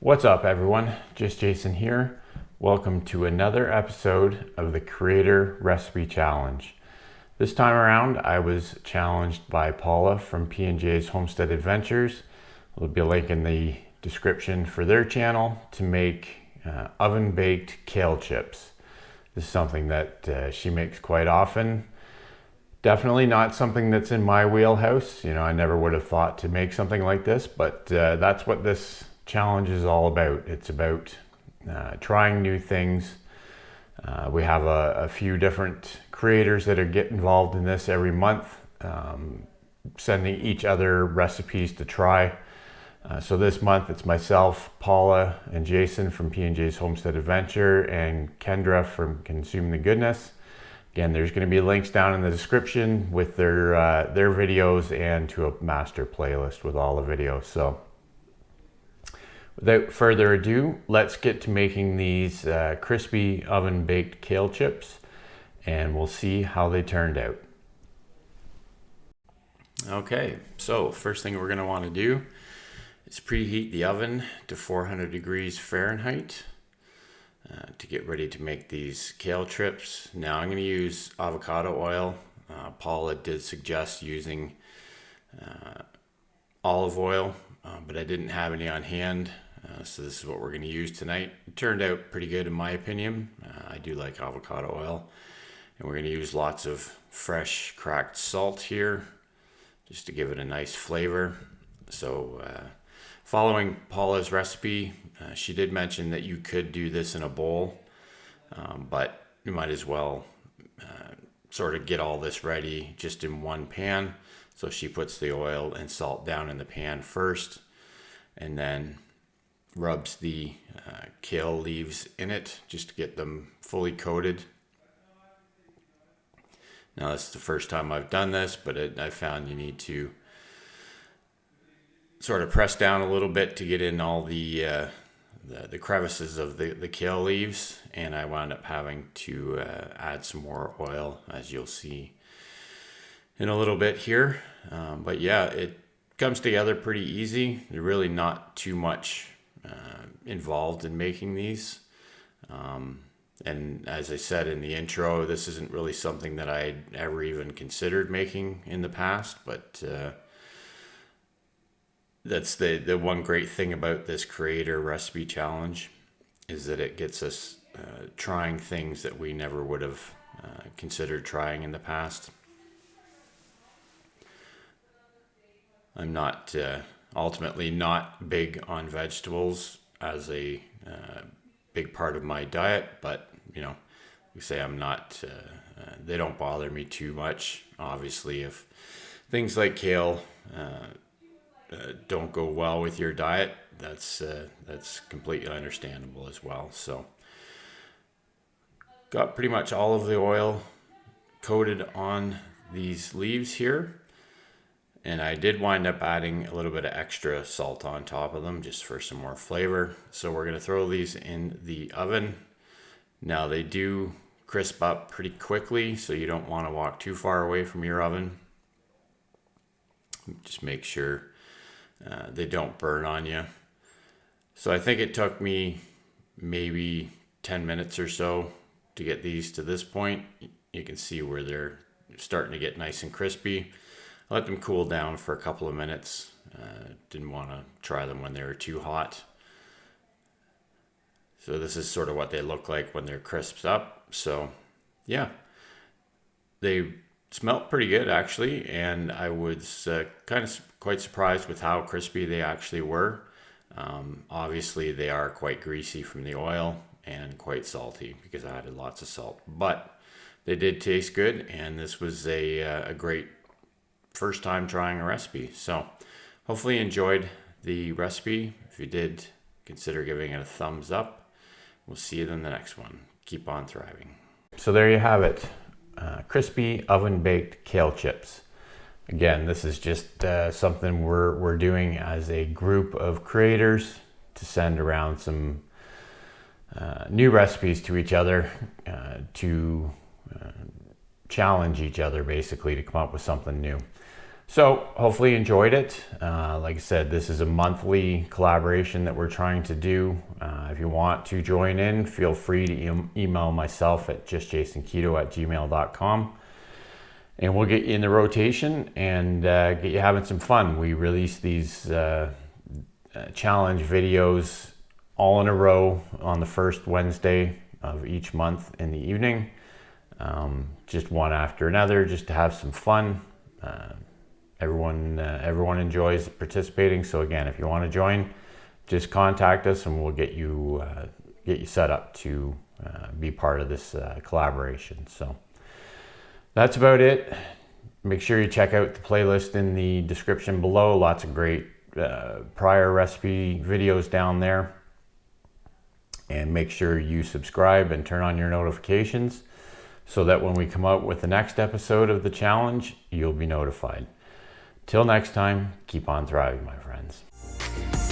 What's up everyone, just Jason here. Welcome to another episode of the Creator Recipe Challenge. This time around I was challenged by Paula from P&J's Homestead Adventures. There'll be a link in the description for their channel to make oven baked kale chips. This is something that she makes quite often. Definitely not something that's in my wheelhouse. You know, I never would have thought to make something like this, but that's what this challenge is all about. It's about trying new things. We have a few different creators that get involved in this every month, sending each other recipes to try. So this month it's myself, Paula, and Jason from P&J's Homestead Adventure, and Kendra from Consuming the Goodness. Again, there's going to be links down in the description with their videos and to a master playlist with all the videos. So without further ado, let's get to making these crispy oven baked kale chips, and we'll see how they turned out. Okay, so first thing we're going to want to do is preheat the oven to 400 degrees Fahrenheit to get ready to make these kale chips. Now I'm going to use avocado oil. Paula did suggest using olive oil, but I didn't have any on hand. So this is what we're going to use tonight. It turned out pretty good in my opinion. I do like avocado oil. And we're going to use lots of fresh cracked salt here just to give it a nice flavor. So following Paula's recipe, she did mention that you could do this in a bowl, but you might as well sort of get all this ready just in one pan. So she puts the oil and salt down in the pan first, and then rubs the kale leaves in it just to get them fully coated. Now this is the first time I've done this, but I found you need to sort of press down a little bit to get in all the crevices of the kale leaves, and I wound up having to add some more oil, as you'll see in a little bit here. But yeah, it comes together pretty easy. There's really not too much involved in making these, and as I said in the intro, this isn't really something that I'd ever even considered making in the past, but that's the one great thing about this Creator Recipe Challenge, is that it gets us trying things that we never would have considered trying in the past. I'm not ultimately not big on vegetables as a big part of my diet, but you know, we say I'm not, they don't bother me too much. Obviously, if things like kale don't go well with your diet, that's completely understandable as well. So got pretty much all of the oil coated on these leaves here. And I did wind up adding a little bit of extra salt on top of them just for some more flavor. So we're going to throw these in the oven. Now they do crisp up pretty quickly, so you don't want to walk too far away from your oven. Just make sure they don't burn on you. So I think it took me maybe 10 minutes or so to get these to this point. You can see where they're starting to get nice and crispy. I let them cool down for a couple of minutes. Didn't want to try them when they were too hot. So this is sort of what they look like when they're crisped up. So yeah, they smelled pretty good actually, and I was kind of quite surprised with how crispy they actually were. Obviously they are quite greasy from the oil and quite salty because I added lots of salt, but they did taste good, and this was a great first time trying a recipe. So hopefully you enjoyed the recipe. If you did, consider giving it a thumbs up. We'll see you in the next one. Keep on thriving. So there you have it. Crispy oven baked kale chips. Again, this is just something we're doing as a group of creators to send around some new recipes to each other, to challenge each other basically to come up with something new. So hopefully you enjoyed it. Like I said, this is a monthly collaboration that we're trying to do. If you want to join in, feel free to email myself at justjasonketo@gmail.com. And we'll get you in the rotation and get you having some fun. We release these challenge videos all in a row on the first Wednesday of each month in the evening. Just one after another, just to have some fun. Everyone enjoys participating. So again, if you want to join, just contact us and we'll get you set up to be part of this collaboration. So that's about it. Make sure you check out the playlist in the description below. Lots of great prior recipe videos down there. And make sure you subscribe and turn on your notifications so that when we come out with the next episode of the challenge, you'll be notified. Till next time, keep on thriving, my friends.